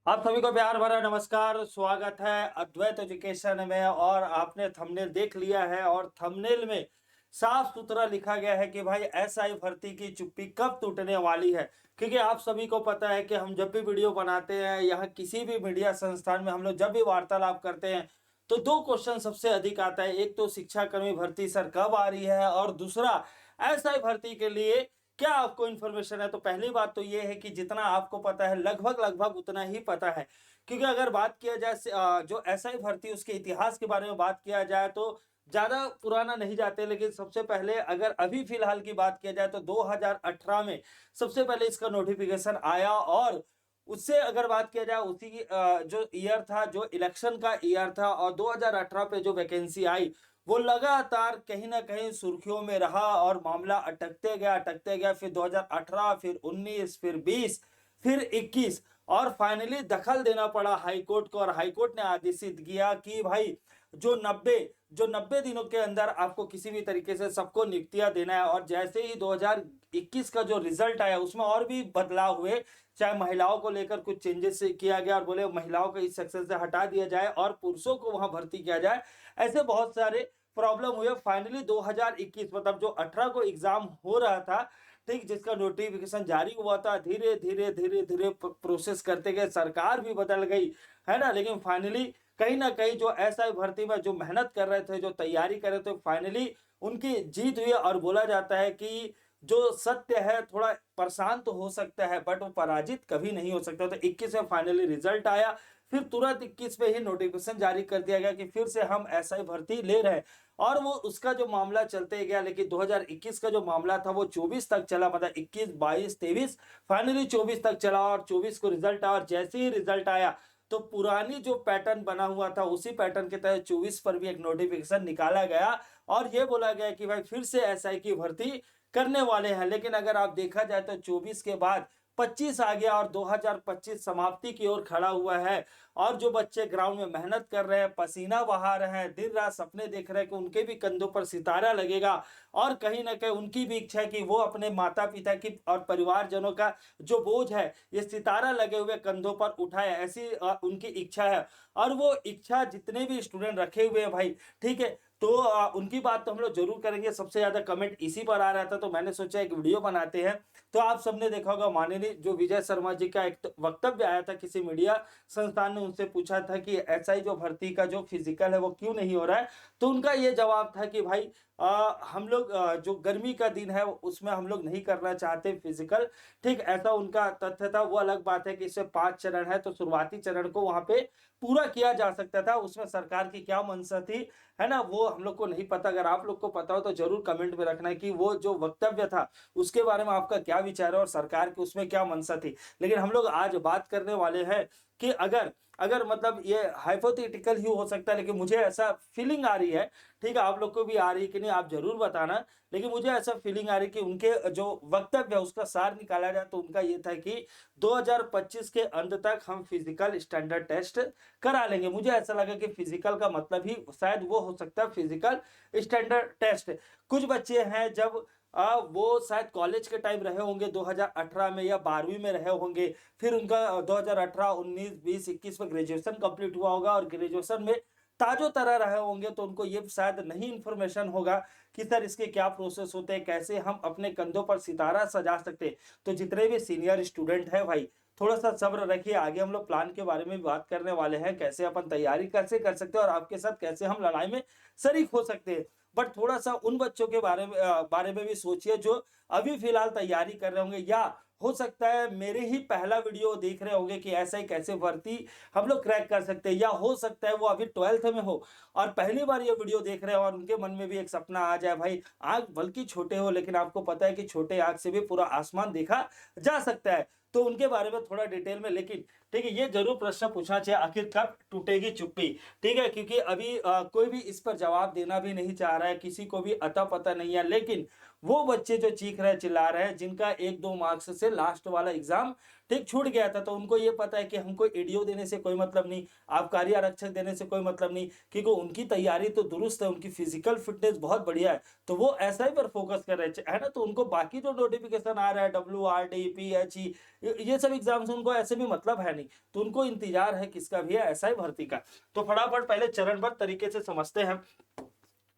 आप सभी को प्यार भरा नमस्कार। स्वागत है अद्वैत एजुकेशन में। और आपने थंबनेल देख लिया है और थंबनेल में साफ सुथरा लिखा गया है कि भाई एसआई भर्ती की चुप्पी कब टूटने वाली है। क्योंकि आप सभी को पता है कि हम जब भी वीडियो बनाते हैं यहाँ किसी भी मीडिया संस्थान में हम लोग जब भी वार्तालाप करते हैं तो दो क्वेश्चन सबसे अधिक आता है। एक तो शिक्षा कर्मी भर्ती सर कब आ रही है, और दूसरा एसआई भर्ती के लिए क्या आपको इन्फॉर्मेशन है। तो पहली बात तो ये है कि जितना आपको पता है लगभग लगभग उतना ही पता है। क्योंकि अगर बात किया जाए जो एसआई भर्ती उसके इतिहास के बारे में बात किया जाए तो ज्यादा पुराना नहीं जाते, लेकिन सबसे पहले अगर अभी फिलहाल की बात किया जाए तो 2018 में सबसे पहले इसका नोटिफिकेशन आया। और उससे अगर बात किया जाए उसी जो ईयर था, जो इलेक्शन का ईयर था, और 2018 पे जो वैकेंसी आई वो लगातार कहीं ना कहीं सुर्खियों में रहा और मामला अटकते गया। फिर 2018, फिर 19, फिर 20, फिर 21, और फाइनली दखल देना पड़ा हाईकोर्ट को। और हाईकोर्ट ने आदेशित किया कि भाई जो 90 दिनों के अंदर आपको किसी भी तरीके से सबको नियुक्तियां देना है। और जैसे ही 2021 का जो रिजल्ट आया उसमें और भी बदलाव हुए। चाहे महिलाओं को लेकर कुछ चेंजेस किया गया और बोले महिलाओं को इस सेक्शन से हटा दिया जाए और पुरुषों को वहां भर्ती किया जाए। ऐसे बहुत सारे प्रॉब्लम हुए। फाइनली 2021 मतलब जो 18 को एग्जाम हो रहा था, ठीक, जिसका नोटिफिकेशन जारी हुआ था, धीरे धीरे धीरे धीरे प्रोसेस करते गए, सरकार भी बदल गई है ना। लेकिन फाइनली कहीं ना कहीं जो एसआई भर्ती में जो मेहनत कर रहे थे, जो तैयारी कर रहे थे, फाइनली उनकी जीत हुई। और बोला जाता है कि जो सत्य है थोड़ा परेशान तो हो सकता है बट वो पराजित कभी नहीं हो सकता। तो 21 में फाइनली रिजल्ट आया। फिर तुरंत 21 में ही नोटिफिकेशन जारी कर दिया गया कि फिर से हम एसआई भर्ती ले रहे हैं। और वो उसका जो मामला चलते गया, लेकिन 2021 का जो मामला था वो 24 तक चला, मतलब 21, 22, 23, फाइनली 24 तक चला। और 24 को रिजल्ट आया और जैसे ही रिजल्ट आया तो पुरानी जो पैटर्न बना हुआ था उसी पैटर्न के तहत 24 पर भी एक नोटिफिकेशन निकाला गया। और ये बोला गया कि भाई फिर से एसआई की भर्ती करने वाले हैं। लेकिन अगर आप देखा जाए तो 24 के बाद 25 आ गया और 2025 समाप्ति की ओर खड़ा हुआ है। और जो बच्चे ग्राउंड में मेहनत कर रहे हैं, पसीना बहा रहे हैं, दिन रात सपने देख रहे हैं कि उनके भी कंधों पर सितारा लगेगा, और कहीं ना कहीं उनकी भी इच्छा है कि वो अपने माता पिता की और परिवारजनों का जो बोझ है ये सितारा लगे हुए कंधों पर उठाए, ऐसी उनकी इच्छा है। और वो इच्छा जितने भी स्टूडेंट रखे हुए हैं भाई, ठीक है, तो उनकी बात तो हम लोग जरूर करेंगे। सबसे ज्यादा कमेंट इसी पर आ रहा था तो मैंने सोचा एक वीडियो बनाते हैं। तो आप सबने देखा होगा माननीय जो विजय शर्मा जी का एक वक्तव्य आया था, किसी मीडिया संस्थान ने उनसे पूछा था कि एसआई जो भर्ती का जो फिजिकल है वो क्यों नहीं हो रहा है। तो उनका ये जवाब था कि भाई हम लोग जो गर्मी का दिन है उसमें हम लोग नहीं करना चाहते फिजिकल, ठीक, ऐसा उनका तथ्य था। वो अलग बात है कि इसमें 5 चरण है तो शुरुआती चरण को वहां पे पूरा किया जा सकता था। उसमें सरकार की क्या मंशा थी, है ना, वो हम लोग को नहीं पता। अगर आप लोग को पता हो तो जरूर कमेंट में रखना है कि वो जो वक्तव्य था उसके बारे में आपका क्या विचार है और सरकार की उसमें क्या मंशा थी। लेकिन हम लोग आज बात करने वाले हैं कि अगर अगर मतलब ये हाइपोथेटिकल ही हो सकता है, लेकिन मुझे ऐसा फीलिंग आ रही है, ठीक है, आप लोग को भी आ रही है कि नहीं आप जरूर बताना। लेकिन मुझे ऐसा फीलिंग आ रही है कि उनके जो वक्तव्य है उसका सार निकाला जाए तो उनका ये था कि 2025 के अंत तक हम फिजिकल स्टैंडर्ड टेस्ट करा लेंगे। मुझे ऐसा लगा कि फिजिकल का मतलब ही शायद वो हो सकता है फिजिकल स्टैंडर्ड टेस्ट। कुछ बच्चे हैं जब वो शायद कॉलेज के टाइम रहे होंगे 2018 में या 12वीं में रहे होंगे, फिर उनका 2018, 19, 20, 21 में ग्रेजुएशन कंप्लीट हुआ होगा और ग्रेजुएशन में ताजो तरह रहे होंगे तो उनको ये शायद नहीं इंफॉर्मेशन होगा कि सर इसके क्या प्रोसेस होते हैं, कैसे हम अपने कंधों पर सितारा सजा सकते हैं। तो जितने भी सीनियर स्टूडेंट हैं भाई, थोड़ा सा सब्र रखिए। आगे हम लोग प्लान के बारे में भी बात करने वाले हैं, कैसे अपन तैयारी कैसे कर सकते हैं और आपके साथ कैसे हम लड़ाई में शरीक हो सकते हैं। बट थोड़ा सा उन बच्चों के बारे में भी सोचिए जो अभी फिलहाल तैयारी कर रहे होंगे, या हो सकता है मेरे ही पहला वीडियो देख रहे होंगे कि ऐसा ही कैसे भर्ती हम लोग क्रैक कर सकते हैं, या हो सकता है वो अभी 12th में हो और पहली बार ये वीडियो देख रहे हो और उनके मन में भी एक सपना आ जाए। भाई आंख बल्कि छोटे हो लेकिन आपको पता है कि छोटे आंख से भी पूरा आसमान देखा जा सकता है, तो उनके बारे में थोड़ा डिटेल में। लेकिन ठीक है, ये जरूर प्रश्न पूछना चाहिए आखिर कब टूटेगी चुप्पी, ठीक है, क्योंकि अभी कोई भी इस पर जवाब देना भी नहीं चाह रहा है, किसी को भी अता पता नहीं है। लेकिन वो बच्चे जो चीख रहे चिल्ला रहे हैं जिनका 1-2 मार्क्स से से लास्ट वाला एग्जाम ठीक छूट गया था, तो उनको ये पता है कि हमको एडीओ देने से कोई मतलब नहीं, आबकारी आरक्षक देने से कोई मतलब नहीं, क्योंकि उनकी तैयारी तो दुरुस्त है, उनकी फिजिकल फिटनेस बहुत बढ़िया है, तो वो एसआई पर फोकस कर रहे है ना। तो उनको बाकी जो नोटिफिकेशन आ रहा है WRD PHE ये सब एग्जाम से उनको ऐसे भी मतलब है नहीं, तो उनको इंतजार है किसका भी है, एसआई भर्ती का। तो फटाफट पहले चरणबद्ध तरीके से समझते हैं।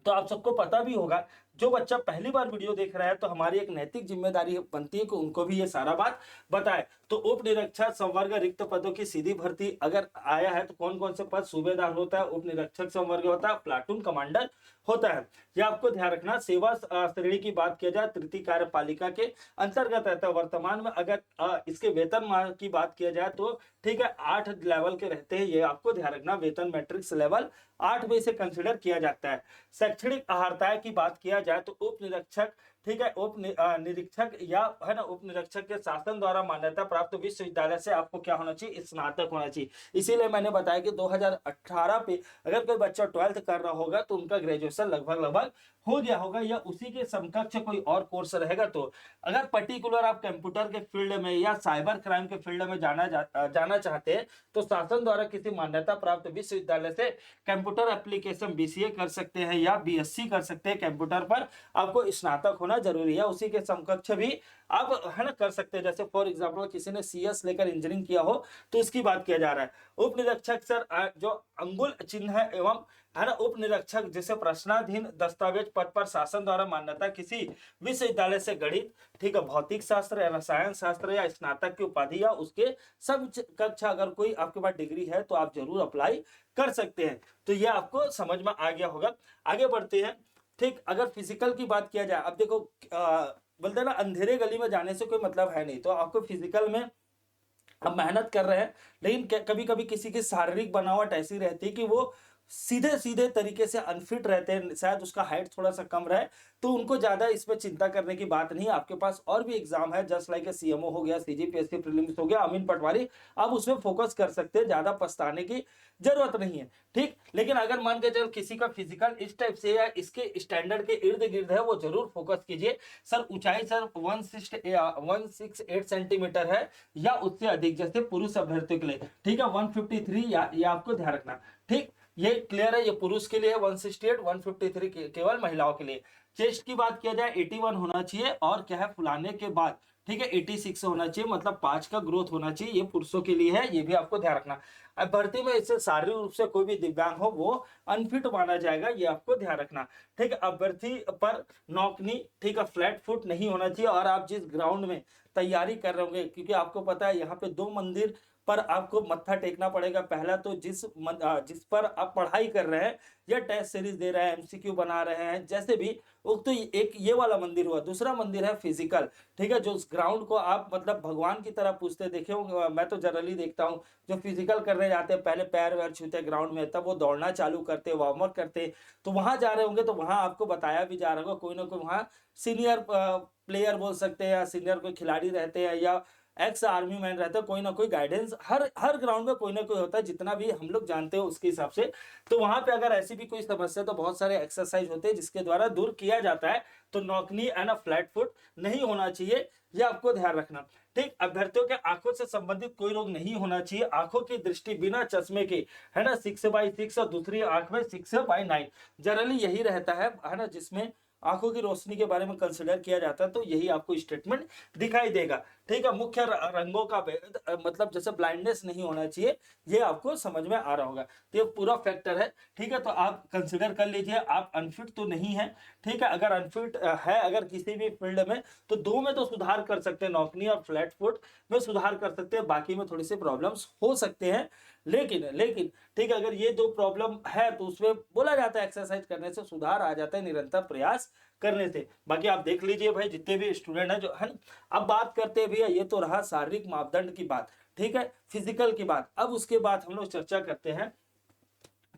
तो आप सबको पता भी होगा, जो बच्चा पहली बार वीडियो देख रहा है तो हमारी एक नैतिक जिम्मेदारी बनती है कि उनको भी ये सारा बात बताए। तो उप निरीक्षक संवर्ग रिक्त पदों की सीधी भर्ती अगर आया है तो कौन कौन से पद, सूबेदार होता है, उप निरीक्षक संवर्ग होता है, प्लाटून कमांडर होता है। ये आपको ध्यान रखना। सेवा श्रेणी की बात किया जाए तृतीय कार्यपालिका के अंतर्गत रहता है। वर्तमान में अगर इसके वेतन मान की बात किया जाए तो ठीक है 8 लेवल के रहते हैं, ये आपको ध्यान रखना। वेतन मैट्रिक्स लेवल 8 में से कंसिडर किया जाता है। शैक्षणिक अर्हता की बात किया जाए तो उप निरीक्षक ठीक है, उप निरीक्षक या है ना, उप निरीक्षक के शासन द्वारा मान्यता प्राप्त विश्वविद्यालय से आपको क्या होना चाहिए, स्नातक होना चाहिए। इसीलिए मैंने बताया कि 2018 पे अगर कोई बच्चा 12th कर रहा होगा तो उनका ग्रेजुएशन लगभग हो गया होगा, या उसी के समकक्ष कोई और कोर्स रहेगा। तो अगर पर्टिकुलर आप कंप्यूटर के फील्ड में या साइबर क्राइम के फील्ड में जाना चाहते हैं तो शासन द्वारा किसी मान्यता प्राप्त विश्वविद्यालय से कंप्यूटर एप्लीकेशन BCA कर सकते हैं या BSc कर सकते हैं। कंप्यूटर पर आपको स्नातक होना जरूरी है, उसी के समकक्ष भी आप है ना कर सकते हैं। जैसे फॉर एग्जाम्पल किसी ने CS लेकर इंजीनियरिंग किया हो तो इसकी बात किया जा रहा है। उप निरीक्षक सर जो अंगुल चिन्ह है एवं है ना, उप निरीक्षक जिसे प्रश्नाधीन दस्तावेज पद पर शासन द्वारा मान्यता किसी विश्वविद्यालय से गणित ठीक है, भौतिक शास्त्र या रसायन शास्त्र या स्नातक की उपाधि या उसके सब कक्षा अगर कोई आपके पास डिग्री है तो आप जरूर अप्लाई कर सकते हैं। तो ये आपको समझ में आ गया होगा। आगे बढ़ते हैं। ठीक, अगर फिजिकल की बात किया जाए, अब देखो बोलते हैं ना अंधेरे गली में जाने से कोई मतलब है नहीं, तो आपको फिजिकल में अब मेहनत कर रहे हैं, लेकिन कभी कभी किसी की शारीरिक बनावट ऐसी रहती है कि वो सीधे सीधे तरीके से अनफिट रहते हैं, शायद उसका हाइट थोड़ा सा कम रहे, तो उनको ज्यादा इसमें चिंता करने की बात नहीं। आपके पास और भी एग्जाम है, जस्ट लाइक CMO हो गया, CGPSC प्रीलिम्स हो गया, अमीन पटवारी, आप उसमें फोकस कर सकते हैं, ज्यादा पछताने की जरूरत नहीं है। ठीक, लेकिन अगर मान के चल किसी का फिजिकल इस टाइप से या इसके स्टैंडर्ड के इर्द गिर्द है, वो जरूर फोकस कीजिए। सर ऊंचाई सर 168 सेंटीमीटर है या उससे अधिक, जैसे पुरुष अभ्यर्थियों के लिए ठीक है 153, या आपको ध्यान रखना। ठीक, ये क्लियर है, ये पुरुष के लिए 168, 153 केवल महिलाओं के लिए। चेस्ट की बात किया जाए 81 होना चाहिए, और क्या है फुलाने के बाद ठीक है 86 होना चाहिए, मतलब 5 का ग्रोथ होना चाहिए, ये पुरुषों के लिए है, ये भी आपको ध्यान रखना। अब भर्ती में इससे शारीरिक रूप से कोई भी दिव्यांग हो वो अनफिट माना जाएगा, ये आपको ध्यान रखना। ठीक है, अभ्यर्थी पर नौकनी ठीक है फ्लैट फुट नहीं होना चाहिए, और आप जिस ग्राउंड में तैयारी कर रहे होंगे, क्योंकि आपको पता है यहाँ पे 2 मंदिर पर आपको मत्था टेकना पड़ेगा। पहला तो जिस पर आप पढ़ाई कर रहे हैं या टेस्ट सीरीज दे रहे हैं, MCQ बना रहे हैं, जैसे भी वो, तो एक ये वाला मंदिर हुआ। दूसरा मंदिर है फिजिकल, ठीक है, जो उस ग्राउंड को आप मतलब भगवान की तरह पूछते देखे होंगे, मैं तो जनरली देखता हूँ जो फिजिकल करने जाते हैं पहले पैर वैर छूते ग्राउंड में, तब वो दौड़ना चालू करते, वार्म अप करते। तो वहां जा रहे होंगे तो वहां आपको बताया भी जा रहा होगा, कोई ना कोई वहां सीनियर प्लेयर बोल सकते हैं, या सीनियर कोई खिलाड़ी रहते हैं, या एक्स आर्मी मैन रहता है, कोई ना कोई गाइडेंस हर ग्राउंड में कोई ना कोई होता है, जितना भी हम लोग जानते हैं उसके हिसाब से। तो वहां पे अगर ऐसी भी कोई समस्या, तो बहुत सारे एक्सरसाइज होते हैं जिसके द्वारा दूर किया जाता है। तो नौकनी एंड फ्लैट फुट नहीं होना चाहिए, ये आपको ध्यान रखना। ठीक, अभ्यर्थियों के आंखों से संबंधित कोई रोग नहीं होना चाहिए। आंखों की दृष्टि बिना चश्मे के है ना 6/6, और दूसरी आंख में 6/9 जनरली यही रहता है ना, जिसमें आंखों की रोशनी के बारे में कंसिडर किया जाता है, तो यही आपको स्टेटमेंट दिखाई देगा। ठीक है, मुख्य रंगों का मतलब जैसे ब्लाइंडनेस नहीं होना चाहिए, ये आपको समझ में आ रहा होगा। तो ये पूरा फैक्टर है। ठीक है, तो आप कंसिडर कर लीजिए, आप अनफिट तो नहीं है। ठीक है, अगर अनफिट है अगर किसी भी फील्ड में, तो 2 में तो सुधार कर सकते हैं, नौकरी और फ्लैट फुट में सुधार कर सकते हैं, बाकी में थोड़ी सी प्रॉब्लम्स हो सकते हैं। लेकिन ठीक है, अगर ये 2 प्रॉब्लम है तो उसमें बोला जाता है एक्सरसाइज करने से सुधार आ जाता है, निरंतर प्रयास करने से। बाकी आप देख लीजिए भाई, जितने भी स्टूडेंट हैं जो है। अब बात करते हैं भैया, ये तो रहा शारीरिक मापदंड की बात, ठीक है, फिजिकल की बात। अब उसके बाद हम लोग चर्चा करते हैं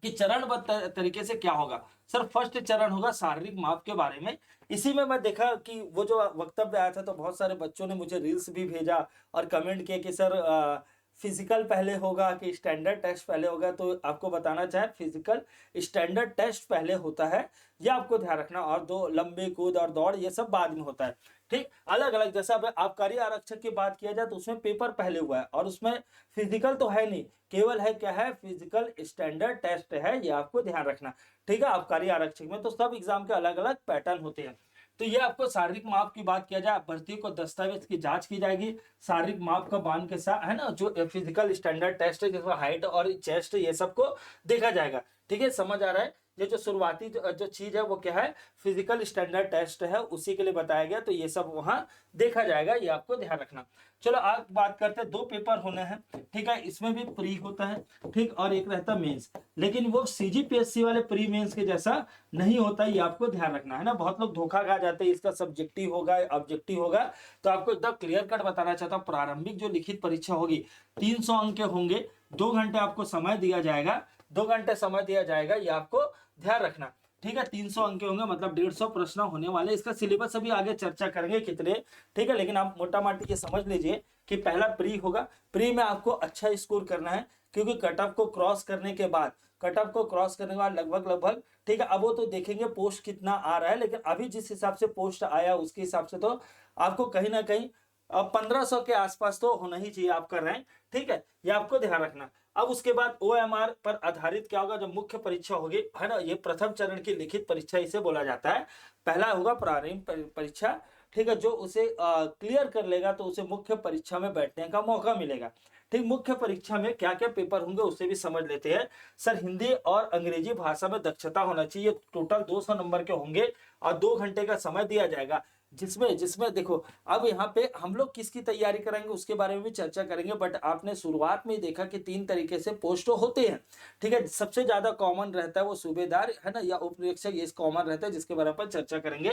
कि चरणबद्ध तरीके से क्या होगा। सर फर्स्ट चरण होगा शारीरिक माप के बारे में। इसी में मैं देखा कि वो जो वक्तव्य आया था, तो बहुत सारे बच्चों ने मुझे रील्स भी भेजा और कमेंट किए कि सर फिजिकल पहले होगा कि स्टैंडर्ड टेस्ट पहले होगा, तो आपको बताना चाहे फिजिकल स्टैंडर्ड टेस्ट पहले होता है, ये आपको ध्यान रखना। और दो लंबे कूद और दौड़ ये सब बाद में होता है, ठीक। अलग अलग, जैसा अब आबकारी आरक्षक की बात किया जाए तो उसमें पेपर पहले हुआ है और उसमें फिजिकल तो है नहीं, केवल है क्या है, फिजिकल स्टैंडर्ड टेस्ट है, ये आपको ध्यान रखना, ठीक है। आबकारी आरक्षक में तो सब एग्जाम के अलग अलग पैटर्न होते हैं। तो ये आपको शारीरिक माप की बात किया जाए, भर्ती को दस्तावेज की जांच की जाएगी शारीरिक माप का बांध के साथ, है ना, जो फिजिकल स्टैंडर्ड टेस्ट है जिसमें हाइट और चेस्ट ये सबको देखा जाएगा, ठीक है। समझ आ रहा है, ये जो शुरुआती जो चीज है वो क्या है, फिजिकल स्टैंडर्ड टेस्ट है, उसी के लिए बताया गया, तो ये सब वहां देखा जाएगा, ये आपको ध्यान रखना। चलो आज बात करते हैं, 2 पेपर होने हैं, ठीक है। इसमें भी प्री होता है, ठीक, और एक रहता मेंस, लेकिन वो सीजीपीएससी वाले प्री मेंस के जैसा नहीं होता, ये आपको ध्यान रखना है ना। बहुत लोग धोखा खा जाते हैं, इसका सब्जेक्टिव होगा ऑब्जेक्टिव होगा, तो आपको एकदम क्लियर कट बताना चाहता हूँ। प्रारंभिक जो लिखित परीक्षा होगी 300 अंक के होंगे, 2 घंटे आपको समय दिया जाएगा, 2 घंटे समय दिया जाएगा, ये आपको ध्यान रखना, ठीक है। 300 अंक के होंगे, मतलब 150 प्रश्न होने वाले। इसका सिलेबस अभी आगे चर्चा करेंगे कितने, ठीक है, लेकिन आप मोटा मोटी ये समझ लीजिए कि पहला प्री होगा। प्री में आपको अच्छा स्कोर करना है, क्योंकि कट ऑफ को क्रॉस करने के बाद, लगभग, ठीक है। अब वो तो देखेंगे पोस्ट कितना आ रहा है, लेकिन अभी जिस हिसाब से पोस्ट आया उसके हिसाब से तो आपको कहीं ना कहीं 1500 के आसपास तो होना ही चाहिए आपका रैंक, ठीक है, ये आपको ध्यान रखना। अब उसके बाद OMR पर आधारित क्या होगा, जब मुख्य परीक्षा होगी, है ना, ये प्रथम चरण की लिखित परीक्षा इसे बोला जाता है। पहला होगा प्रारंभिक परीक्षा, ठीक है, जो उसे क्लियर कर लेगा तो उसे मुख्य परीक्षा में बैठने का मौका मिलेगा, ठीक। मुख्य परीक्षा में क्या क्या पेपर होंगे उससे भी समझ लेते हैं। सर हिंदी और अंग्रेजी भाषा में दक्षता होना चाहिए, टोटल 200 नंबर के होंगे और 2 घंटे का समय दिया जाएगा, जिसमें जिसमें देखो, अब यहाँ पे हम लोग किसकी तैयारी करेंगे उसके बारे में भी चर्चा करेंगे, बट आपने शुरुआत में ही देखा कि 3 तरीके से पोस्ट होते हैं, ठीक है। सबसे ज्यादा कॉमन रहता है वो सूबेदार, है ना, या उप निरीक्षक, ये कॉमन रहता है, जिसके बारे में चर्चा करेंगे,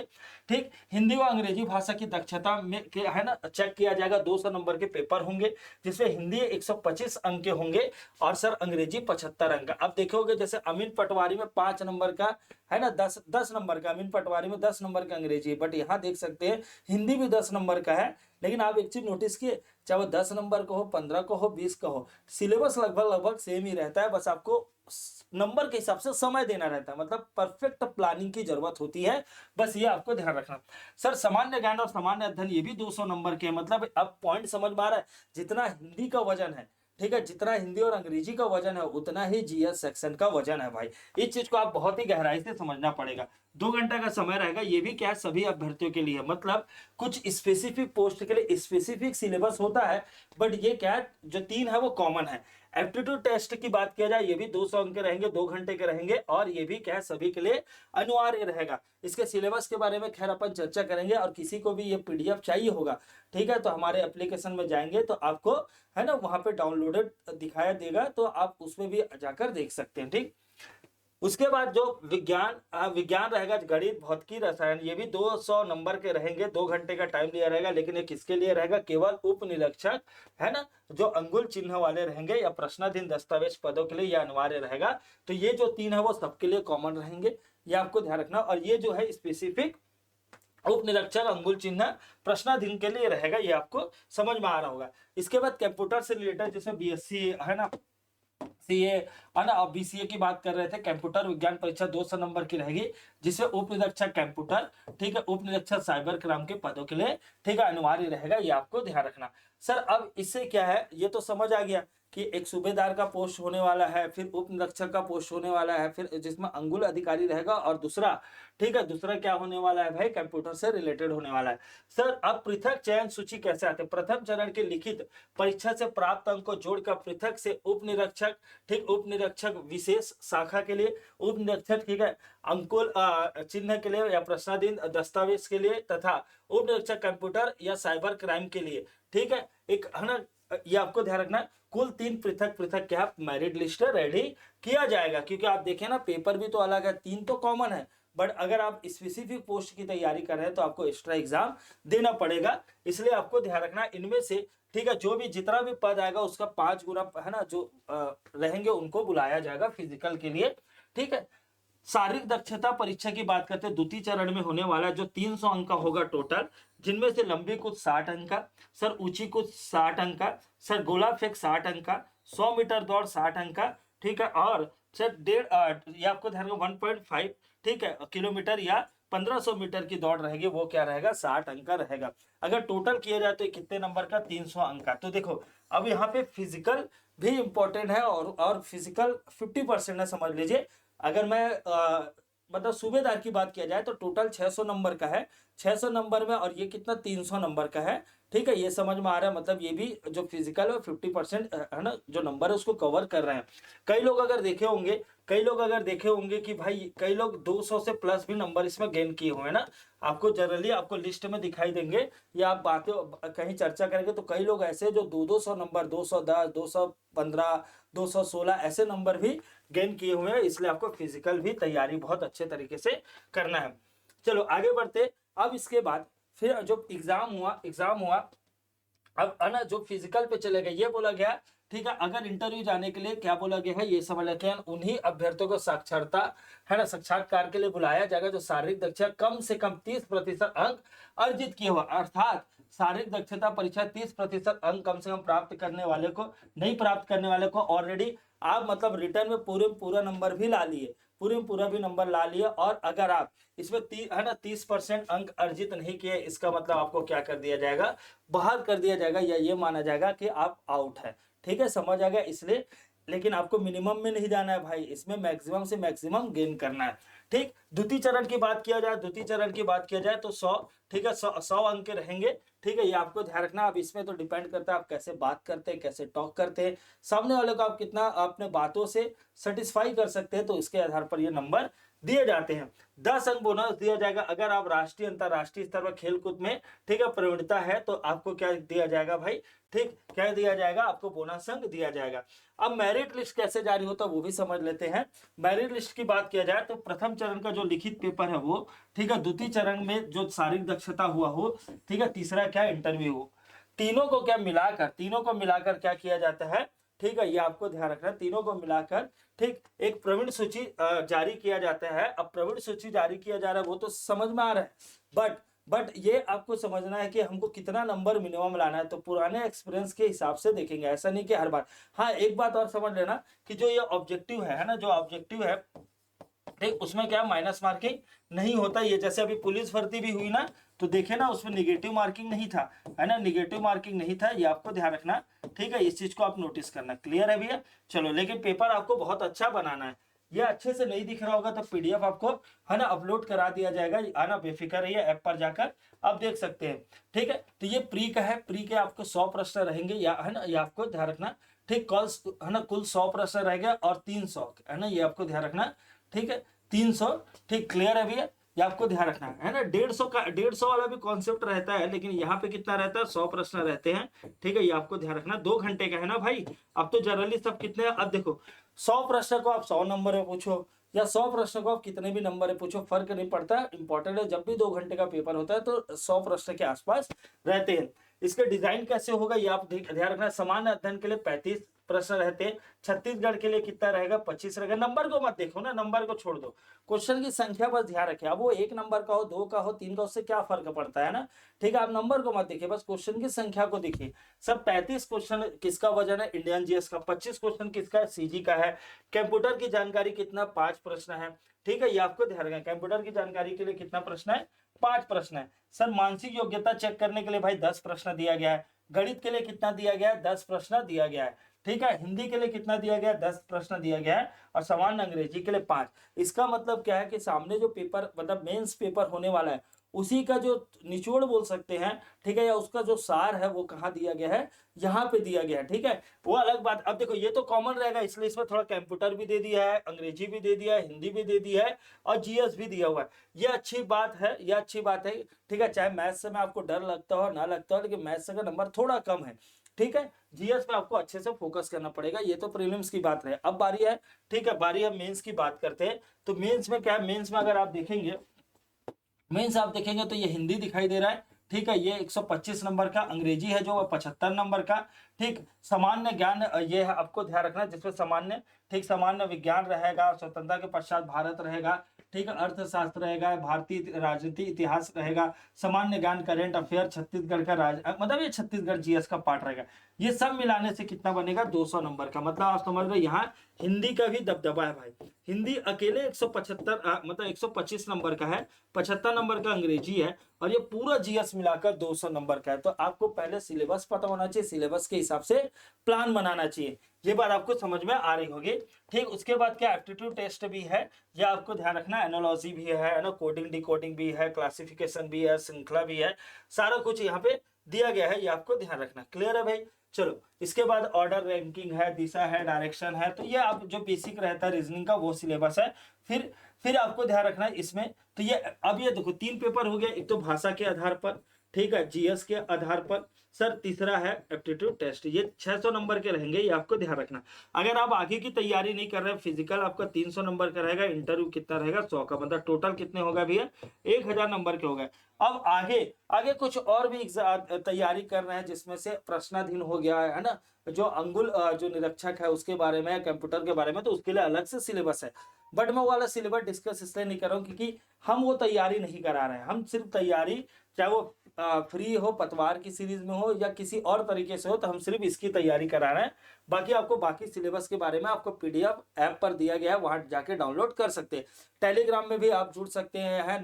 ठीक। हिंदी व अंग्रेजी भाषा की दक्षता में के, है ना, चेक किया जाएगा। 200 नंबर के पेपर होंगे, जिसमें हिंदी 125 अंक के होंगे और सर अंग्रेजी 75 अंक का। अब देखोगे जैसे अमीन पटवारी में 5 नंबर का, है ना, 10 नंबर का, अमीन पटवारी में 10 नंबर का अंग्रेजी, बट यहाँ देख सकते हैं हिंदी भी 10 नंबर का है। लेकिन आप एक चीज नोटिस किए, चाहे वो 10 नंबर का हो, 15 का हो, 20 का हो, सिलेबस लगभग सेम ही रहता है, बस आपको नंबर के हिसाब से समय देना रहता है, मतलब परफेक्ट प्लानिंग की जरूरत होती है, बस ये आपको ध्यान रखना। सर सामान्य ज्ञान और सामान्य अध्ययन ये भी 200 नंबर के, मतलब अब पॉइंट समझ में आ रहा है, जितना हिंदी का वजन है, ठीक है, जितना हिंदी और अंग्रेजी का वजन है उतना ही जीएस सेक्शन का वजन है भाई। इस चीज को आप बहुत ही गहराई से समझना पड़ेगा। 2 घंटा का समय रहेगा, ये भी क्या है, सभी अभ्यर्थियों के लिए, मतलब कुछ स्पेसिफिक पोस्ट के लिए स्पेसिफिक सिलेबस होता है, बट ये क्या है, जो 3 है वो कॉमन है। एप्टीट्यूड टेस्ट की बात किया जाए, ये भी 200 अंक के रहेंगे, 2 घंटे के रहेंगे, और ये भी क्या है, सभी के लिए अनिवार्य रहेगा। इसके सिलेबस के बारे में खैर अपन चर्चा करेंगे, और किसी को भी ये पीडीएफ चाहिए होगा, ठीक है, तो हमारे एप्लीकेशन में जाएंगे तो आपको, है ना, वहां पे डाउनलोडेड दिखाया देगा, तो आप उसमें भी जाकर देख सकते हैं, ठीक। उसके बाद जो विज्ञान रहेगा, गणित भौतिकी रसायन, ये भी 200 नंबर के रहेंगे, 2 घंटे का टाइम दिया रहेगा, लेकिन ये किसके लिए रहेगा, केवल उप निरीक्षक, है ना, जो अंगुल चिन्ह वाले रहेंगे या प्रश्नाधीन दस्तावेज पदों के लिए यह अनिवार्य रहेगा। तो ये जो 3 है वो सबके लिए कॉमन रहेंगे, ये आपको ध्यान रखना। और ये जो है स्पेसिफिक उप निरीक्षक अंगुल चिन्ह प्रश्नाधीन के लिए रहेगा, ये आपको समझ में आ रहा होगा। इसके बाद कंप्यूटर से रिलेटेड, जैसे बीएससी, है ना, सीए, है ना, अब बीसीए की बात कर रहे थे, कंप्यूटर विज्ञान परीक्षा 200 नंबर की रहेगी, जिससे उप निरीक्षक कंप्यूटर, ठीक है, उप निरीक्षक साइबर क्राइम के पदों के लिए, ठीक है, अनिवार्य रहेगा, ये आपको ध्यान रखना। सर अब इससे क्या है, ये तो समझ आ गया कि एक सूबेदार का पोस्ट होने वाला है, फिर उप निरीक्षक का पोस्ट होने वाला है, फिर जिसमें अंगुल अधिकारी रहेगा, और दूसरा, ठीक है, दूसरा क्या होने वाला है भाई, कंप्यूटर से रिलेटेड होने वाला है। सर अब पृथक चयन सूची कैसे आते हैं, प्रथम चरण के लिखित परीक्षा से प्राप्त अंक को जोड़कर पृथक से उप निरीक्षक, ठीक, उप निरीक्षक विशेष शाखा के लिए, उप निरीक्षक, ठीक है, अंकुल चिन्ह के लिए या प्रश्नाधीन दस्तावेज के लिए, तथा उप निरीक्षक कंप्यूटर या साइबर क्राइम के लिए, ठीक है, एक, है ना, ये आपको ध्यान रखना। कुल 3 पृथक पृथक क्या मेरिट लिस्ट रेडी किया जाएगा, क्योंकि आप देखें ना, पेपर भी तो अलग है, 3 तो कॉमन है, बट अगर आप स्पेसिफिक पोस्ट की तैयारी कर रहे हैं तो आपको एक्स्ट्रा एग्जाम देना पड़ेगा, इसलिए आपको ध्यान रखना इनमें से, ठीक है, जो भी जितना भी पद आएगा उसका 5 गुना, है ना, जो रहेंगे उनको बुलाया जाएगा फिजिकल के लिए, ठीक है। शारीरिक दक्षता परीक्षा की बात करते हैं, द्वितीय चरण में होने वाला जो 300 अंक का होगा टोटल, जिनमें से लंबी कूद 60 अंक का, सर ऊंची कूद 60 अंक का, सर गोला फेंक 60 अंक का, 100 मीटर दौड़ 60 अंक का, ठीक है, और सर ये आपको ध्यान रखो 1.5, ठीक है, किलोमीटर या 1500 मीटर की दौड़ रहेगी, वो क्या रहेगा 60 अंक का रहेगा। अगर टोटल किया जाए तो कितने नंबर का, 300 अंक का। तो देखो अब यहाँ पे फिजिकल भी इंपॉर्टेंट है और फिजिकल 50% है, समझ लीजिए। अगर मैं मतलब सूबेदार की बात किया जाए तो टोटल 600 नंबर का है, 600 नंबर में, और ये कितना 300 नंबर का है, ठीक है, ये समझ में आ रहा है। मतलब ये भी जो फिजिकल है 50% है ना, जो नंबर है उसको कवर कर रहे हैं। कई लोग अगर देखे होंगे कि भाई कई लोग 200 से प्लस भी नंबर इसमें गेन किए हुए हैं ना, आपको जनरली आपको लिस्ट में दिखाई देंगे, या आप बातें कहीं चर्चा करेंगे तो कई लोग ऐसे जो 200 नंबर, 210, 215, 216 ऐसे नंबर भी गेन किए हुए हैं। इसलिए आपको फिजिकल भी तैयारी बहुत अच्छे तरीके से करना है। चलो आगे बढ़ते। अब इसके बाद फिर जो एग्जाम हुआ, अब है ना, जो फिजिकल पे चले गए, ये बोला गया, ठीक है, अगर इंटरव्यू जाने के लिए क्या बोला गया है, ये समझ लेते हैं, उन्हीं अभ्यर्थियों को साक्षरता है ना, साक्षात्कार के लिए बुलाया जाएगा जो शारीरिक दक्षता कम से कम 30% अंक अर्जित किए हुआ, अर्थात शारीरिक दक्षता परीक्षा 30% अंक कम से कम प्राप्त करने वाले को, नहीं प्राप्त करने वाले को ऑलरेडी आप मतलब रिटर्न में पूरा नंबर भी ला लिए, पूरा भी नंबर ला लिए, और अगर आप इसमें है ना 30% अंक अर्जित नहीं किए, इसका मतलब आपको क्या कर दिया जाएगा, बाहर कर दिया जाएगा, या ये माना जाएगा कि आप आउट है। ठीक है, समझ आ गया। इसलिए लेकिन आपको मिनिमम में नहीं जाना है भाई, इसमें मैक्सिमम से मैक्सिमम गेन करना है। ठीक, द्वितीय चरण की बात किया जाए तो 100, ठीक है, 100 अंक के रहेंगे। ठीक है, ये आपको ध्यान रखना। अब इसमें तो डिपेंड करता है आप कैसे बात करते हैं, कैसे टॉक करते हैं, सामने वाले को आप कितना अपने बातों से सेटिस्फाई कर सकते हैं, तो इसके आधार पर ये नंबर दिए जाते हैं। 10 अंक बोनस दिया जाएगा अगर आप राष्ट्रीय अंतरराष्ट्रीय स्तर पर खेलकूद में, ठीक है, प्रवीणता है, तो आपको क्या दिया जाएगा भाई, ठीक, क्या दिया जाएगा, आपको बोनस अंक दिया जाएगा। अब मेरिट लिस्ट कैसे जारी होता है वो भी समझ लेते हैं। मेरिट लिस्ट की बात किया जाए तो प्रथम चरण का जो लिखित पेपर है वो, ठीक है, द्वितीय चरण में जो शारीरिक दक्षता हुआ हो, ठीक है, तीसरा क्या इंटरव्यू हो, तीनों को मिलाकर क्या किया जाता है, ठीक है, ये आपको ध्यान रखना, तीनों को मिलाकर, ठीक, एक प्रवीण सूची जारी किया जाता है। अब प्रवीण सूची जारी किया जा रहा है वो तो समझ में आ रहा है, बट ये आपको समझना है कि हमको कितना नंबर मिनिमम लाना है, तो पुराने एक्सपीरियंस के हिसाब से देखेंगे, ऐसा नहीं कि हर बार। हाँ, एक बात और समझ लेना कि जो ये ऑब्जेक्टिव है ना, जो ऑब्जेक्टिव है, ठीक, उसमें क्या माइनस मार्किंग नहीं होता। ये जैसे अभी पुलिस भर्ती भी हुई ना, तो देखे ना, उसमें निगेटिव मार्किंग नहीं था, है ना, निगेटिव मार्किंग नहीं था, ये आपको ध्यान रखना। ठीक है, इस चीज को आप नोटिस करना। क्लियर है भैया? चलो, लेकिन पेपर आपको बहुत अच्छा बनाना है। ये अच्छे से नहीं दिख रहा होगा तो पीडीएफ आपको, है ना, अपलोड करा दिया जाएगा, आना बेफिक्र रहिए, ऐप पर जाकर आप देख सकते हैं। ठीक है, तो ये प्री का है, प्री के आपको 100 प्रश्न रहेंगे, या है ना, ये आपको ध्यान रखना। ठीक, कल है ना कुल 100 प्रश्न रहेगा और 300, है ना, ये आपको ध्यान रखना। ठीक है, 300। ठीक, क्लियर है भैया? ये आपको ध्यान रखना है ना। 150 वाला भी कॉन्सेप्ट रहता है, लेकिन यहाँ पे कितना रहता है, 100 प्रश्न रहते हैं। ठीक है, ये आपको ध्यान रखना। 2 घंटे का है ना भाई। अब तो जनरली सब कितने, अब देखो 100 प्रश्न को आप 100 नंबर में पूछो, या 100 प्रश्न को आप कितने भी नंबर में पूछो, फर्क नहीं पड़ता। इंपॉर्टेंट है जब भी 2 घंटे का पेपर होता है तो 100 प्रश्न के आसपास रहते हैं। इसका डिजाइन कैसे होगा ये आप ध्यान रखना। सामान्य अध्ययन के लिए 35 प्रश्न रहते हैं। छत्तीसगढ़ के लिए कितना रहेगा, 25 रहेगा। नंबर को मत देखो ना, नंबर को छोड़ दो, क्वेश्चन की संख्या बस ध्यान रखें। अब वो 1 नंबर का हो, 2 का हो, 3 का, उससे क्या फर्क पड़ता है ना। ठीक है, आप नंबर को मत देखिए, बस क्वेश्चन की संख्या को देखिए। सब 35 क्वेश्चन किसका वजन है, इंडियन जीएस का। 25 क्वेश्चन किसका है, सीजी का है। कंप्यूटर की जानकारी कितना, 5 प्रश्न है। ठीक है, ये आपको ध्यान रखें। कंप्यूटर की जानकारी के लिए कितना प्रश्न है, 5 प्रश्न है। सर मानसिक योग्यता चेक करने के लिए भाई 10 प्रश्न दिया गया है। गणित के लिए कितना दिया गया है, 10 प्रश्न दिया गया है। ठीक है, हिंदी के लिए कितना दिया गया है, 10 प्रश्न दिया गया है, और सामान्य अंग्रेजी के लिए 5। इसका मतलब क्या है कि सामने जो पेपर मतलब मेंस पेपर होने वाला है उसी का जो निचोड़ बोल सकते हैं, ठीक है, या उसका जो सार है वो कहाँ दिया गया है, यहाँ पे दिया गया है। ठीक है, वो अलग बात। अब देखो ये तो कॉमन रहेगा, इसलिए इसमें थोड़ा कंप्यूटर भी दे दिया है, अंग्रेजी भी दे दिया है, हिंदी भी दे दिया है, और जीएस भी दिया हुआ है। ये अच्छी बात है, ये अच्छी बात है। ठीक है, चाहे मैथ्स से में आपको डर लगता हो ना लगता हो, लेकिन मैथ्स का नंबर थोड़ा कम है। ठीक है, जीएस पे आपको अच्छे से फोकस करना पड़ेगा। ये तो प्रीलिम्स की बात रहे, अब बारी है, ठीक है, बारी है मेंस की बात करते हैं। तो मेंस में क्या है, मेंस में अगर आप देखेंगे, मेंस आप देखेंगे तो ये हिंदी दिखाई दे रहा है। ठीक है, ये 125 नंबर का। अंग्रेजी है जो 75 नंबर का। ठीक, सामान्य ज्ञान ये है, आपको ध्यान रखना, जिसमें सामान्य, ठीक, सामान्य विज्ञान रहेगा, स्वतंत्रता के पश्चात भारत रहेगा, ठीक है, अर्थशास्त्र रहेगा, भारतीय राजनीति इतिहास रहेगा, सामान्य ज्ञान, करेंट अफेयर, छत्तीसगढ़ का मतलब ये छत्तीसगढ़ जीएस का पार्ट रहेगा। ये सब मिलाने से कितना बनेगा, 200 नंबर का। मतलब आप समझ रहे, यहाँ हिंदी का भी दबदबा है भाई। हिंदी अकेले 175 मतलब 125 नंबर का है, 75 नंबर का अंग्रेजी है, और ये पूरा जीएस मिलाकर 200 नंबर का है। तो आपको पहले सिलेबस पता होना चाहिए, सिलेबस के हिसाब से प्लान बनाना चाहिए। ये बात आपको समझ में आ रही होगी। ठीक, उसके बाद क्या एप्टीट्यूड टेस्ट भी है, यह आपको ध्यान रखना। एनालॉजी भी है ना, कोडिंग डिकोडिंग भी है, क्लासिफिकेशन भी है, श्रृंखला भी है, सारा कुछ यहाँ पे दिया गया है, ये आपको ध्यान रखना। क्लियर है भाई? चलो, इसके बाद ऑर्डर, रैंकिंग है, दिशा है, डायरेक्शन है, तो ये आप जो बेसिक रहता है रीजनिंग का वो सिलेबस है। फिर आपको ध्यान रखना है इसमें, तो ये अब ये देखो 3 पेपर हो गए, एक तो भाषा के आधार पर, ठीक है, जीएस के आधार पर, सर तीसरा है एप्टीट्यूड टेस्ट। ये 600 नंबर के रहेंगे, ये आपको ध्यान रखना। अगर आप आगे की तैयारी नहीं कर रहे हैं, फिजिकल आपका 300 नंबर का रहेगा, इंटरव्यू कितना रहेगा 100 का, मतलब टोटल कितने होगा भैया, 1000 नंबर के हो गए। अब आगे आगे कुछ और भी तैयारी कर रहे हैं, जिसमें से प्रश्नाधीन हो गया है ना, जो अंगुल जो निरीक्षक है उसके बारे में, कंप्यूटर के बारे में, तो उसके लिए अलग से सिलेबस है। बट मैं वो वाला सिलेबस डिस्कस इसलिए नहीं कर रहा हूँ क्योंकि हम वो तैयारी नहीं करा रहे हैं। हम सिर्फ तैयारी, चाहे वो फ्री हो, पतवार की सीरीज में हो या किसी और तरीके से हो, तो हम सिर्फ इसकी तैयारी करा रहे हैं। बाकी आपको बाकी सिलेबस के बारे में आपको पीडीएफ ऐप पर दिया गया है, वहां जाके डाउनलोड कर सकते हैं। टेलीग्राम में भी आप जुड़ सकते हैं।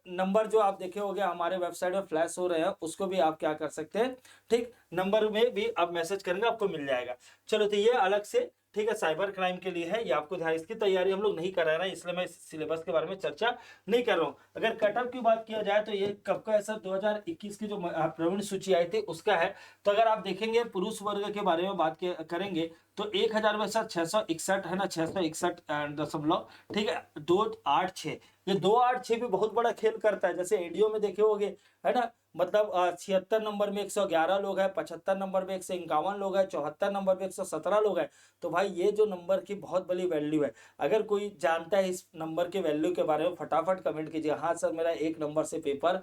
नंबर जो आप देखे होंगे हमारे वेबसाइट में फ्लैश हो रहे हैं, उसको भी आप क्या कर सकते हैं, ठीक, नंबर में भी आप मैसेज करेंगे, आपको मिल जाएगा। चलो, तो ये अलग से, ठीक है, साइबर क्राइम के लिए है, ये आपको ध्यान, इसकी तैयारी हम लोग नहीं कर रहे हैं, इसलिए मैं सिलेबस के बारे में चर्चा नहीं कर रहा हूँ। अगर कटअप की बात किया जाए तो ये कब का है सर, 2021 की जो प्रवीण सूची आई थी उसका है। तो अगर आप देखेंगे पुरुष वर्ग के बारे में बात करेंगे तो 1000 में सर 661 है ना, 661., ठीक है, 286। ये 286 भी बहुत बड़ा खेल करता है, जैसे एडीओ में देखे होंगे, है ना, मतलब 76 नंबर में 111 लोग हैं, 75 नंबर में 151 लोग हैं, 74 नंबर में 117 लोग हैं। तो भाई ये जो नंबर की बहुत बड़ी वैल्यू है, अगर कोई जानता है इस नंबर के वैल्यू के बारे में, फटाफट कमेंट कीजिए। हाँ सर, मेरा 1 नंबर से पेपर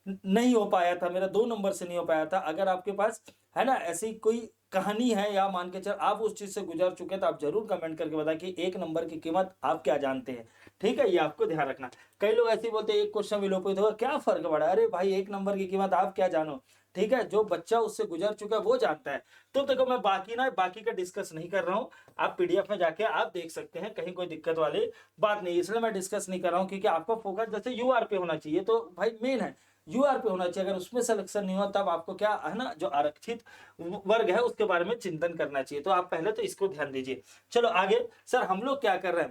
नहीं हो पाया था, मेरा 2 नंबर से नहीं हो पाया था। अगर आपके पास है ना ऐसी कोई कहानी है, या मान के चल आप उस चीज से गुजर चुके, तो आप जरूर कमेंट करके बताएं कि 1 नंबर की कीमत आप क्या जानते हैं। ठीक है, ये आपको ध्यान रखना। कई लोग ऐसे बोलते हैं 1 क्वेश्चन विलोपित होगा, क्या फर्क पड़ा, अरे भाई 1 नंबर की कीमत आप क्या जानो। ठीक है, जो बच्चा उससे गुजर चुका है वो जानता है। तो देखो, मैं बाकी का डिस्कस नहीं कर रहा हूँ, आप पीडीएफ में जाके आप देख सकते हैं, कहीं कोई दिक्कत वाली बात नहीं, इसलिए मैं डिस्कस नहीं कर रहा हूँ, क्योंकि आपका फोकस जैसे यूआर पे होना चाहिए, तो भाई मेन है यूआर पे होना चाहिए। अगर उसमें सिलेक्शन नहीं हुआ, तब आपको क्या है ना, जो आरक्षित वर्ग है उसके बारे में चिंतन करना चाहिए। तो आप पहले तो इसको ध्यान दीजिए। चलो आगे, सर हम लोग क्या कर रहे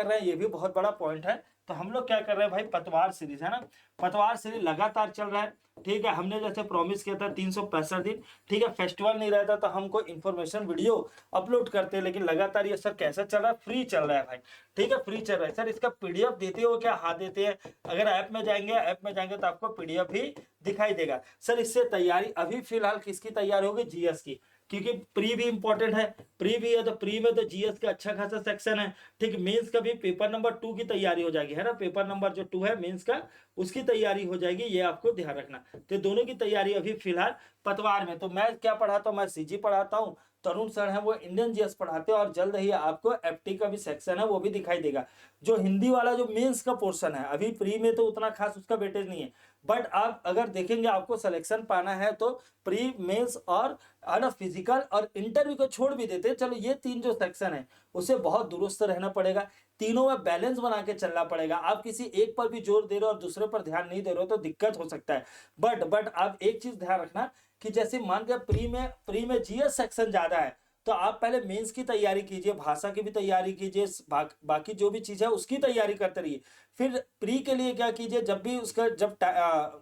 हैं, ये भी बहुत बड़ा पॉइंट है। तो हम लोग क्या कर रहे हैं भाई, पतवार सीरीज है ना, पतवार सीरीज लगातार चल रहा है। ठीक है, हमने जैसे प्रॉमिस किया था 365 दिन, ठीक है, फेस्टिवल नहीं रहता तो हमको इन्फॉर्मेशन वीडियो अपलोड करते हैं, लेकिन लगातार ये सर कैसा चल रहा है, फ्री चल रहा है भाई। ठीक है, फ्री चल रहा है। सर इसका पीडीएफ देते हो क्या? हाँ देते हैं। अगर ऐप में जाएंगे तो आपको पीडीएफ ही दिखाई देगा। सर इससे तैयारी अभी फिलहाल किसकी तैयारी होगी? जीएस की, क्योंकि प्री भी इंपॉर्टेंट है। प्री भी है तो प्री में तो जीएस का अच्छा खासा सेक्शन है। ठीक, मेंस का भी पेपर नंबर 2 की तैयारी हो जाएगी, है ना, पेपर नंबर जो 2 है मेंस का, उसकी तैयारी हो जाएगी, ये आपको ध्यान रखना। तो दोनों की तैयारी अभी फिलहाल पतवार में। तो मैं क्या पढ़ाता हूँ? मैं सीजी पढ़ाता हूँ, तरुण सर है वो इंडियन जीएस पढ़ाते हैं, और जल्द ही आपको एफटी का भी सेक्शन है वो भी दिखाई देगा। जो हिंदी वाला जो मेंस का पोर्शन है, अभी प्री में तो उतना खास उसका वेटेज नहीं है, बट आप अगर देखेंगे आपको सिलेक्शन पाना है तो प्री, मेंस और फिजिकल और इंटरव्यू को छोड़ भी देते हैं। चलो ये 3 जो सेक्शन है उसे बहुत दुरुस्त रहना पड़ेगा, तीनों में बैलेंस बना के चलना पड़ेगा। आप किसी एक पर भी जोर दे रहे हो और दूसरे पर ध्यान नहीं दे रहे हो तो दिक्कत हो सकता है। बट आप एक चीज ध्यान रखना कि जैसे मान के प्री में जीएस सेक्शन ज्यादा है, तो आप पहले मेंस की तैयारी कीजिए, भाषा की भी तैयारी कीजिए, बाकी जो भी चीज है उसकी तैयारी करते रहिए। फिर प्री के लिए क्या कीजिए, जब भी उसका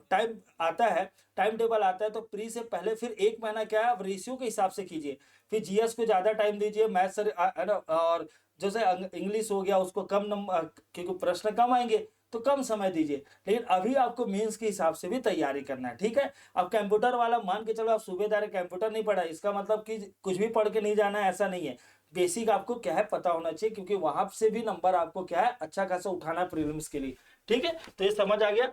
टाइम आता है, टाइम टेबल आता है, तो प्री से पहले फिर 1 महीना क्या है, आप रेशियो के हिसाब से कीजिए। फिर जीएस को ज्यादा टाइम दीजिए, मैथ्स और जैसे इंग्लिश हो गया उसको कम नंबर, क्योंकि प्रश्न कम आएंगे तो कम समय दीजिए। लेकिन अभी आपको मेंस के हिसाब से भी तैयारी करना है। ठीक है, अब कंप्यूटर वाला मान के चलो, आप सूबेदार कंप्यूटर नहीं पढ़ा, इसका मतलब कि कुछ भी पढ़ के नहीं जाना है, ऐसा नहीं है। बेसिक आपको क्या है पता होना चाहिए, क्योंकि वहां से भी नंबर आपको क्या है अच्छा खासा उठाना है प्रीलिम्स के लिए। ठीक है, तो ये समझ आ गया।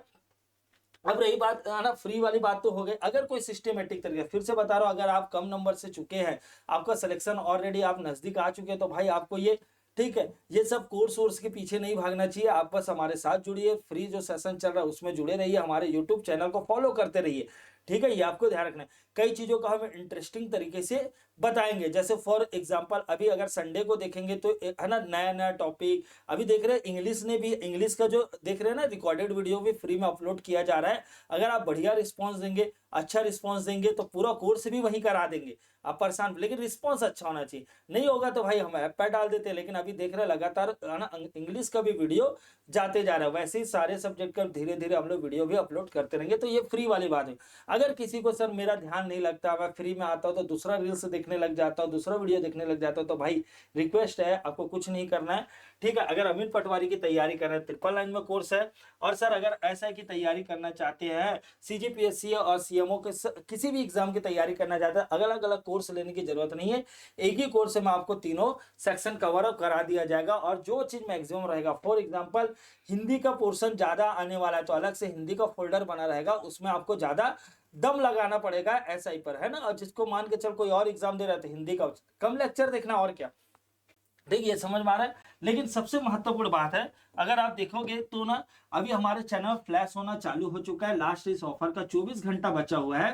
अब रही बात है ना, फ्री वाली बात तो हो गई। अगर कोई सिस्टमेटिक तरीके, फिर से बता रहा हूँ, अगर आप कम नंबर से चुके हैं, आपका सिलेक्शन ऑलरेडी आप नजदीक आ चुके हैं, तो भाई आपको ये, ठीक है, ये सब कोर्स वोर्स के पीछे नहीं भागना चाहिए। आप बस हमारे साथ जुड़िए, फ्री जो सेशन चल रहा है उसमें जुड़े रहिए, हमारे यूट्यूब चैनल को फॉलो करते रहिए, ठीक है। ये आपको ध्यान रखना है, कई चीजों का हम इंटरेस्टिंग तरीके से बताएंगे। जैसे फॉर एग्जांपल अभी अगर संडे को देखेंगे तो है ना, नया नया टॉपिक अभी देख रहे हैं। इंग्लिश ने भी, इंग्लिश का जो देख रहे हैं ना, रिकॉर्डेड वीडियो भी फ्री में अपलोड किया जा रहा है। अगर आप बढ़िया रिस्पॉन्स देंगे, अच्छा रिस्पॉन्स देंगे, तो पूरा कोर्स भी वहीं करा देंगे। आप परेशान, लेकिन रिस्पॉन्स अच्छा होना चाहिए। नहीं होगा तो भाई हम ऐप पर डाल देते हैं। लेकिन अभी देख रहे हैं लगातार है ना, इंग्लिश का भी वीडियो जाते जा रहा है। वैसे ही सारे सब्जेक्ट का धीरे धीरे हम लोग वीडियो भी अपलोड करते रहेंगे। तो ये फ्री वाली बात है। अगर किसी को सर मेरा ध्यान नहीं लगता, मैं फ्री में आता हूँ तो दूसरा रील्स देखने लग जाता हूँ, दूसरा वीडियो देखने लग जाता हूँ, तो भाई रिक्वेस्ट है, आपको कुछ नहीं करना है, ठीक है। अगर अमित पटवारी की तैयारी कर रहे हैं, 999 में कोर्स है। और सर अगर ऐसा की तैयारी करना चाहते हैं, सीजीपीएससी और सीएमओ के किसी भी एग्जाम की तैयारी करना चाहते हैं, अलग अलग कोर्स लेने की जरूरत नहीं है। एक ही कोर्स में आपको तीनों सेक्शन कवर अप करा दिया जाएगा। और जो चीज मैक्सिमम रहेगा, फॉर एग्जाम्पल हिंदी का पोर्शन ज्यादा आने वाला है, तो अलग से हिंदी का फोल्डर बना रहेगा, उसमें आपको ज्यादा दम लगाना पड़ेगा एसआई पर, है ना। और जिसको मान के चल कोई और एग्जाम दे रहा था, हिंदी का कम लेक्चर देखना और क्या, ठीक, ये समझ में आ रहा है। लेकिन सबसे महत्वपूर्ण बात है, अगर आप देखोगे तो ना, अभी हमारे चैनल फ्लैश होना चालू हो चुका है। लास्ट इस ऑफर का 24 घंटा बचा हुआ है,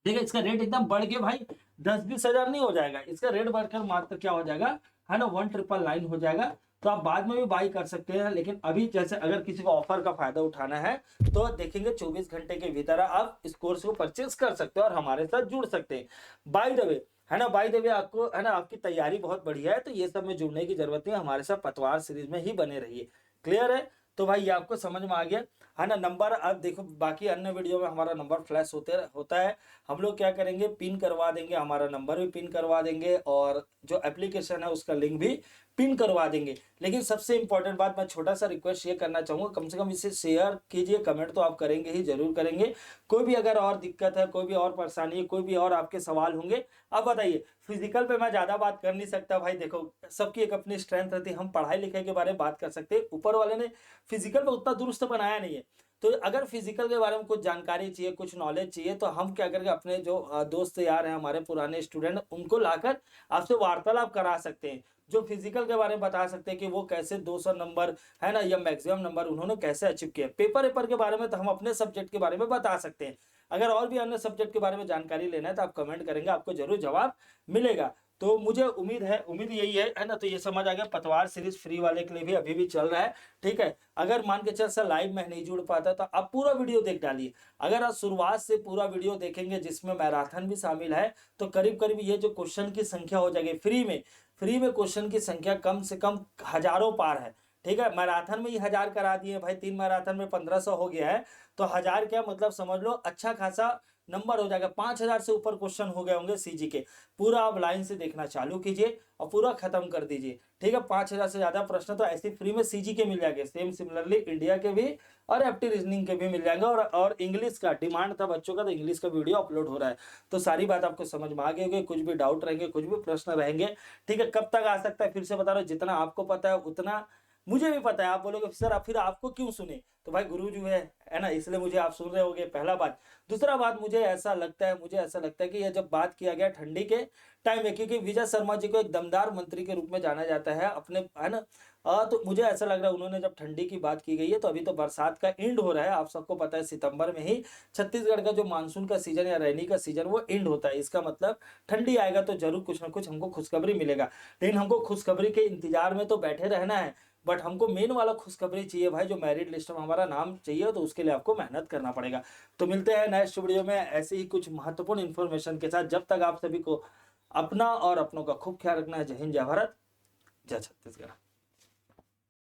ठीक है। इसका रेट एकदम बढ़ के भाई 10-20 हजार नहीं हो जाएगा, इसका रेट बढ़कर मात्र क्या हो जाएगा, है ना, 1999 हो जाएगा। तो आप बाद में भी बाई कर सकते हैं। लेकिन अभी जैसे अगर किसी को ऑफर का फायदा उठाना है, तो देखेंगे 24 घंटे के भीतर आप इस कोर्स को परचेज कर सकते हैं और हमारे साथ जुड़ सकते हैं। बाय द वे, है ना, बाय द वे, आपको है ना, आपकी तैयारी बहुत बढ़िया है, तो ये सब में जुड़ने की जरूरत नहीं, हमारे साथ पतवार सीरीज में ही बने रहिए। क्लियर है? तो भाई ये आपको समझ में आ गया, है ना। नंबर अब देखो, बाकी अन्य वीडियो में हमारा नंबर फ्लैश होता है। हम लोग क्या करेंगे, पिन करवा देंगे, हमारा नंबर भी पिन करवा देंगे, और जो एप्लीकेशन है उसका लिंक भी पिन करवा देंगे। लेकिन सबसे इंपॉर्टेंट बात, मैं छोटा सा रिक्वेस्ट ये करना चाहूंगा, कम से कम इसे शेयर कीजिए, कमेंट तो आप करेंगे ही, जरूर करेंगे। कोई भी अगर और दिक्कत है, कोई भी और परेशानी है, कोई भी और आपके सवाल होंगे, आप बताइए। फिजिकल पे मैं ज्यादा बात कर नहीं सकता भाई, देखो सबकी एक अपनी स्ट्रेंथ रहती है। हम पढ़ाई लिखाई के बारे में बात कर सकते हैं, ऊपर वाले ने फिजिकल पे उतना दुरुस्त बनाया नहीं है। तो अगर फिजिकल के बारे में कुछ जानकारी चाहिए, कुछ नॉलेज चाहिए, तो हम क्या करके अपने जो दोस्त यार हैं, हमारे पुराने स्टूडेंट, उनको लाकर आपसे वार्तालाप करा सकते हैं, जो फिजिकल के बारे में बता सकते हैं कि वो कैसे 200 नंबर, है ना, या मैक्सिमम नंबर उन्होंने कैसे अचीव किया। पेपर वेपर के बारे में तो हम अपने सब्जेक्ट के बारे में बता सकते हैं। अगर और भी अन्य सब्जेक्ट के बारे में जानकारी लेना है तो आप कमेंट करेंगे, आपको जरूर जवाब मिलेगा। तो मुझे उम्मीद है, उम्मीद यही है ना। तो ये समझ आ गया, पतवार सीरीज फ्री वाले के लिए भी अभी भी चल रहा है, ठीक है। अगर मान के चल सर लाइव में नहीं जुड़ पाता, तो आप पूरा वीडियो देख डालिए। अगर आप शुरुआत से पूरा वीडियो देखेंगे, जिसमें मैराथन भी शामिल है, तो करीब करीब ये जो क्वेश्चन की संख्या हो जाएगी, फ्री में क्वेश्चन की संख्या कम से कम हजारों पार है, ठीक है। मैराथन में ही 1000 करा दिए भाई, 3 मैराथन में 1500 हो गया है, तो 1000 क्या मतलब, समझ लो अच्छा खासा नंबर हो जाएगा। 5000 से ऊपर क्वेश्चन हो गए होंगे सीजी के। पूरा आप लाइन से देखना चालू कीजिए और पूरा खत्म कर दीजिए, ठीक है। 5000 से ज्यादा प्रश्न तो ऐसे फ्री में सीजी के मिल जाएंगे। सेम सिमिलरली इंडिया के भी और एप्टी रीजनिंग के भी मिल जाएंगे। और इंग्लिश का डिमांड था बच्चों का, तो इंग्लिश का वीडियो अपलोड हो रहा है। तो सारी बात आपको समझ में आ गई होगी। कुछ भी डाउट रहेंगे, कुछ भी प्रश्न रहेंगे, ठीक है। कब तक आ सकता है, फिर से बता रहा हूँ, जितना आपको पता है उतना मुझे भी पता है। आप बोलोगे सर आप फिर आपको क्यों सुने, तो भाई गुरु जो है ना, इसलिए मुझे आप सुन रहे होगे, पहला बात। दूसरा बात, मुझे ऐसा लगता है कि यह जब बात किया गया ठंडी के टाइम में, क्योंकि विजय शर्मा जी को एक दमदार मंत्री के रूप में जाना जाता है अपने, है ना। तो मुझे ऐसा लग रहा है, उन्होंने जब ठंडी की बात की गई है, तो अभी तो बरसात का एंड हो रहा है। आप सबको पता है सितंबर में ही छत्तीसगढ़ का जो मानसून का सीजन या रैनी का सीजन वो एंड होता है। इसका मतलब ठंडी आएगा तो जरूर कुछ ना कुछ हमको खुशखबरी मिलेगा। लेकिन हमको खुशखबरी के इंतजार में तो बैठे रहना है, बट हमको मेन वाला खुशखबरी चाहिए भाई, जो मेरिट लिस्ट में हमारा नाम चाहिए, तो उसके लिए आपको मेहनत करना पड़ेगा। तो मिलते हैं नेक्स्ट वीडियो में ऐसे ही कुछ महत्वपूर्ण इन्फॉर्मेशन के साथ। जब तक आप सभी को अपना और अपनों का खूब ख्याल रखना है। जय हिंद, जय भारत, जय छत्तीसगढ़।